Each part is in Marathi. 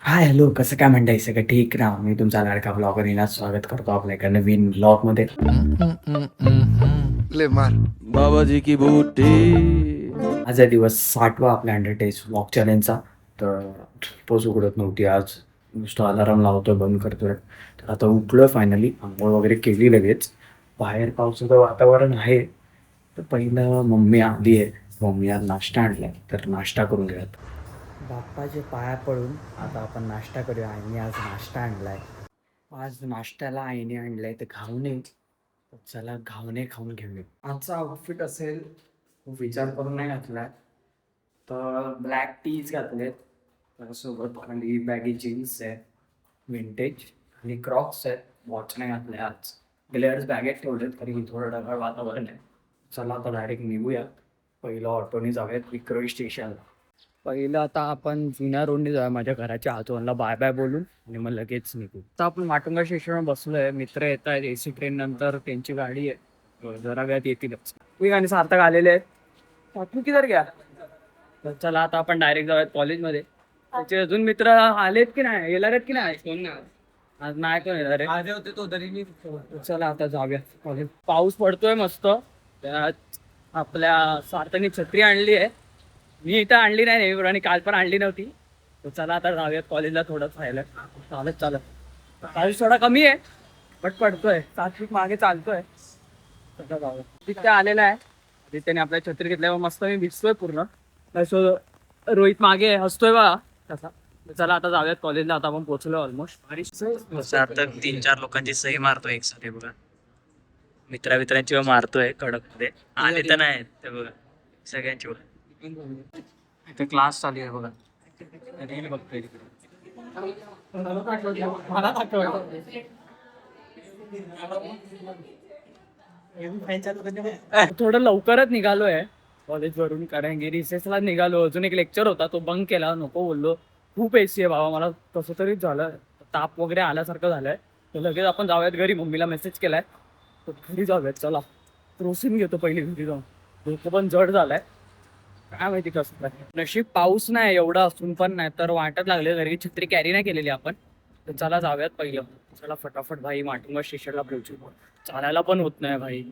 हाय हॅलो कसं काय म्हणताय सगळं ठीक ना मी तुमचा लाडका ब्लॉगर येणार स्वागत करतो आपल्या एका नवीन ब्लॉग मध्ये. ले मार बाबाजी की बूटी. आज आहे दिवस 60वा आपल्या 100 डेज ब्लॉग चॅलेंजचा. तर झोपच उघडत नव्हती आज. नुसतं अलाराम लावतोय बंद करतोय. तर आता उठलोय फायनली, आंघोळ वगैरे केली लगेच. बाहेर पावसाचं वातावरण आहे. तर पहिलं मम्मी आली आहे, मम्मी आज नाश्ता आणलाय तर नाश्ता करून घ्यात. बाप्पाचे पाया पडून आता आपण नाश्ता करूया. आईने आज नाश्ता आणलाय. आज नाश्त्याला आईने आणलाय तर घावणे. तर चला घावणे खाऊन घेऊया. आजचा आउटफिट असेल खूप विचार करून नाही घातलाय. तर ब्लॅक टीज घातलेत, त्यासोबत खाली बॅगी जीन्स आहे विंटेज आणि क्रॉक्स आहेत. वॉच नाही घातले आज, ग्लेअर्स बॅगेत ठेवलेत कारण थोडं ढगाळ वातावरण आहे. चला आता डायरेक्ट निघूया. पहिलं ऑटोने जाऊयात विक्रोळी स्टेशनला. पहिलं आता आपण जुन्या रोडने जाऊया माझ्या घराच्या आजोबांना बाय बाय बोलून आणि मग लगेच निघू. आता आपण माटुंगा स्टेशनवर बसलोय, मित्र येत आहेत AC ट्रेन नंतर, त्यांची गाडी आहे, जरा वेळात येतीलच. मी आणि सार्थक आलेले आहेत. तू किधर घ्या. तर चला आता आपण डायरेक्ट जाऊयात कॉलेजमध्ये. त्याचे अजून मित्र आलेत की नाही, येणार आहेत की नाही? कोण नाही आज, नाही कोण येणार आहे. आले होते तो तरी मी. चला आता जाऊया कॉलेज. पाऊस पडतोय मस्त. त्यात आपल्या सार्थकने छत्री आणली आहे, मी इथं आणली नाही नेहमी आणि काल पण आणली नव्हती. तर चला आता जाऊयात कॉलेजला. थोडं राहिलं चालत पाऊस थोडा कमी आहे बट पडतोय. सात्विक मागे चालतोय. सध्या जाऊया. तिथे आलेला आहे त्याने आपल्या छत्री घेतल्यावर मस्त मी भिजतोय पूर्ण. तसं रोहित मागे हसतोय बा तसा. चला आता जाऊयात कॉलेजला. आता आपण पोहोचलो ऑलमोस्ट. सार्थक 3-4 लोकांची सही मारतोय एक साथ बघा. मित्रांची मारतोय कडक मध्ये. आले तर नाही ते बघा सगळ्यांची बघा. इथे क्लास चालू आहे बघा. रील बघतोय थोडं लवकरच निघालोय कॉलेज वरून कारण की रिसेसला निघालो. अजून एक लेक्चर होता तो बंक केला, नको बोललो. खूप AC आहे बाबा, मला कसं तरी झालं, ताप वगैरे आल्यासारखं झालंय. तर लगेच आपण जाऊयात घरी. मम्मीला मेसेज केलाय तर घरी जाऊयात. चला प्रोसीन घेतो पहिली घरी जाऊन. डोकं पण जड झालाय, काय माहिती कसं काय. नशीब पाऊस नाही एवढा असून पण, नाही तर वाटत लागले घरी. छत्री कॅरी नाही केलेली आपण. तर चला जाऊयात पहिलं. चला फटाफट भाई माटुंगा स्टेशनला पोहोचू. चालायला पण होत नाही भाई.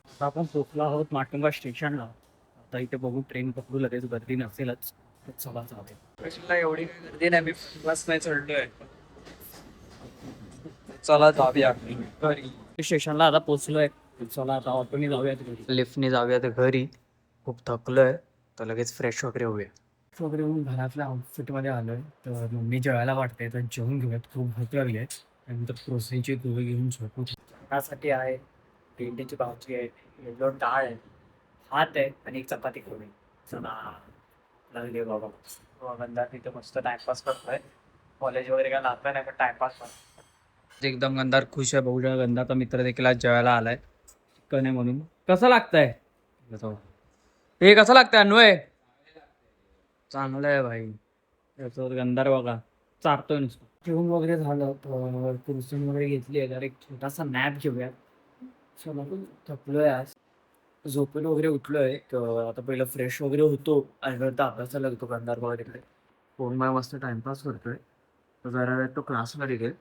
आता आपण पोहोचलो आहोत माटुंगा स्टेशनला. आता इथे बघू ट्रेन पकडू लगेच, गर्दी नसेलच. तर चला जाऊया. एवढी गर्दी नाही, मी बस नाही चढलोय. चला जाऊया घरी. स्टेशनला आता पोहोचलोय. चला आता ऑटोने जाऊयात घरी, लिफ्टने जाऊयात घरी. खूप थकलोय तर लगेच फ्रेश वगैरे होऊया. वगैरे होऊन घरातल्या आउटफिटमध्ये आलोय. तर मम्मी जेवायला वाटते तर जेवून घेऊयात, खूप भूक लागली आहे. त्यानंतर प्रोसेसची गोळी घेऊन झोपू. त्यासाठी आहे भेंडीची भाजी आहे, येलो डाळ आहे, भात आहे आणि एक चपाती करून. चला लागले बाबा. गंधा तिथे मस्त टाइमपास करतोय. कॉलेज वगैरे काय लागतं नाही पण टाइमपास करतो. एकदम गंधार खुश आहे. बघू शकता गंधाचा मित्र देखील आज जेवायला आलाय. चिकन आहे म्हणून. कसं लागतंय हे, कसं लागतंय अन्वय? चांगलं आहे भाई. त्याच्यावर गंधार बघा चारतोय नुसतं. जेवण वगैरे झालं तर कुर्सी वगैरे घेतली आहे. तर एक छोटासा नॅप घेऊया. चला थकलोय आज, झोपेल वगैरे उठलोय. तर आता पहिलं फ्रेश वगैरे होतो आणि नंतर अभ्यासाला लागतो गंधार वगैरे. फोन मला मस्त टाइमपास करतोय. तर जरा वेळ तो क्लासला निघेल.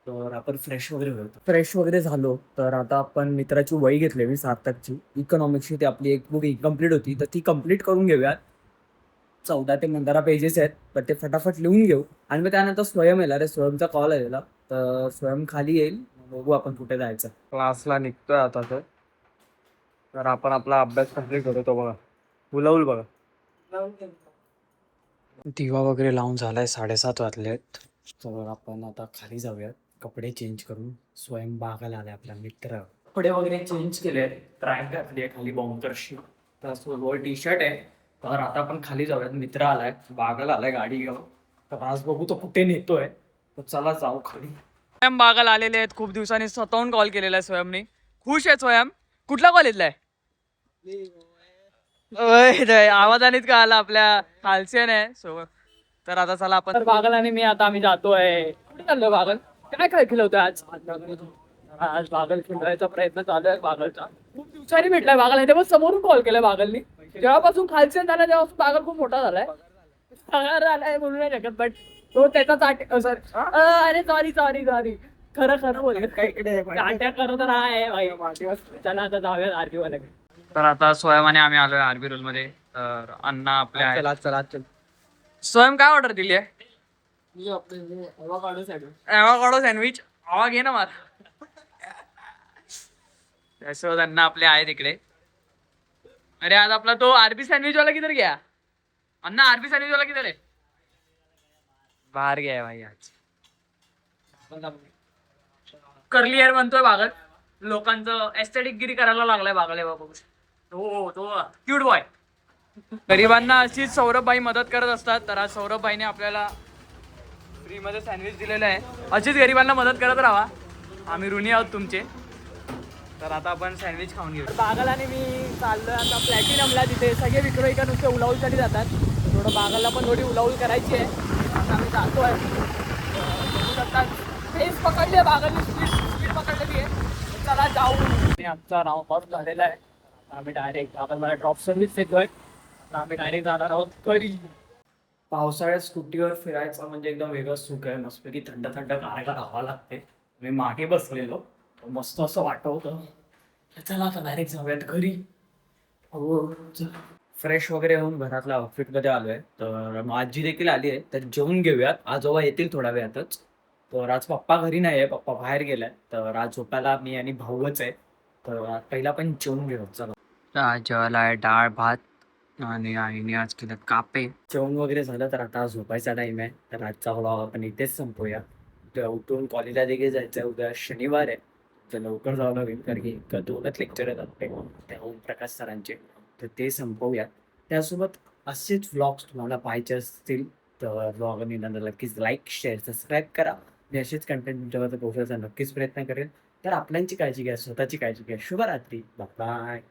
तर आपण फ्रेश वगैरे होतो. फ्रेश वगैरे झालो तर आता आपण मित्राची वही घेतली मी सार्थकची इकॉनॉमिक्सची. ती आपली एक बुक इनकम्प्लीट होती तर ती कम्प्लीट करून घेऊयात. 14 ते 15 पेजेस आहेत पण ते फटाफट लिहून घेऊ. आणि मग त्यानंतर स्वयं येणार आहे. स्वयंचा कॉल आलेला तर स्वयं खाली येईल. बघू आपण कुठे जायचं. क्लासला निघतोय आता. तर आपण आपला अभ्यास कम्प्लीट करतो बघा. फुलवूल बघा. दिवा वगैरे लावून झालाय, 7:30 वाजले आहेत. तर आपण आता खाली जाऊयात कपडे चेंज करून. स्वयं बागाला आलाय आपला मित्र. कपडे वगैरे चेंज केले, ट्रॅक घातली आहे खाली बॉम्बरशी, त्यासोबत टी-शर्ट आहे. तर आता आपण खाली जाऊयात. मित्र आलाय, बागाला आलाय गाडी घेऊन. तर आज बघू तो कुठे नेतोय. तर चला जाऊ खाली. स्वयं बागाला आलेले आहेत. खूप दिवसांनी स्वतःहून कॉल केलेला आहे स्वयंनी. खुश आहे स्वयं. कुठल्या कॉलेजला आहे? आवाजानेच का आला आपल्या खालसेन आहे सोबत. तर आता चला आपण बागल आणि मी आता आम्ही जातोय. कुठे चाललोय बागल? काय काय खिलवतोय आज? आज बागल खिलवायचा प्रयत्न चालू आहे बागलचा. खूप दिवसांनी भेटलाय बागल. ते पण समोरून कॉल केलाय बागलनी. जेव्हापासून खालसेन झाला तेव्हापासून बागल खूप मोठा झालाय. पगार आलाय बोलू नाही शकत बट तो त्याचा अरे सॉरी सॉरी सॉरी खरं खरं बोल चाट्या करत आहे भाई चला आता जाऊया आरबी वाले. तर आता स्वयमाने आम्ही आलोय आरबी रोल मध्ये. तर अण्णा आपले आहेत. स्वयं काय ऑर्डर दिली आहे? ॲव्होकाडो सँडविच. आवा घे ना मला. त्यासोबत अण्णा आपले आहेत इकडे. अरे आज आपला तो आरबी सँडविच वाला किधर गया? अण्णा आरबी सँडविच वाला किधर आहे? बाहेर गया भाई आज. कर्ली हेअर म्हणतोय बागल. लोकांचं एस्थेटिक गिरी करायला लागलाय बागल. बाबू तो क्यूट बॉय. गरिबांना अशीच सौरभभाई मदत करत असतात. तर आज सौरभभाईने आपल्याला फ्रीमध्ये सँडविच दिलेलं आहे. अशीच गरिबांना मदत करत राहा. आम्ही ऋणी आहोत तुमचे. तर आता आपण सँडविच खाऊन घेऊ. बागल आणि मी चाललोय आता प्लॅटिनमला. तिथे सगळे विक्रो इकडे नुसते उलाऊलसाठी जातात. थोडं बागलला पण थोडी उलाऊल करायची आहे. आता आम्ही जातोय. फेस पकडली आहे बागलनी. स्पीड पकडलेली आहे. चला जाऊ. आमचा राऊंड ऑफ झालेला आहे. आम्ही डायरेक्ट आपण मला ड्रॉप सर्व्हिस देतोय. आता आम्ही डायरेक्ट जाणार आहोत घरी. पावसाळ्यात स्कूटीवर फिरायचं म्हणजे एकदम वेगळंच सुख आहे. मस्तपैकी थंड थंड गारगार हवा लागते. मी मागे बसलेलो मस्त असं वाटत होतं. चला आता डायरेक्ट जाऊयात घरी. हो फ्रेश वगैरे होऊन घरातल्या आउटफिटमध्ये आलोय. तर मग आजी देखील आली आहे. तर जेवून घेऊयात. आजोबा येतील थोड्या वेळातच. तर आज पप्पा घरी नाही आहे. पप्पा बाहेर गेलाय. तर आज झोपायला मी आणि भाऊच आहे. तर पहिला पण जेवून घेऊ. चला आज जेवायला आहे डाळ भात आणि आईने आज केलं कापे. जेवण वगैरे झालं तर आता झोपायचा टाइम आहे. तर आजचा व्लॉग आपण इथेच संपूया. उद्या उठून कॉलेजला देखील जायचं आहे. उद्या शनिवार आहे. तर लवकर जावं लागेल कारण की 2च लेक्चर आहेत आपले त्या ओमप्रकाश सरांचे. तर ते संपवूयात. त्यासोबत असेच व्लॉग्स तुम्हाला पाहायचे असतील तर व्लॉग नक्कीच लाईक शेअर सबस्क्राईब करा. मी असेच कंटेंट तुमच्यापर्यंत पोहोचवायचा नक्कीच प्रयत्न करेन. तर आपल्यांची काळजी घ्या. स्वतःची काळजी घ्या. शुभरात्री. बाय.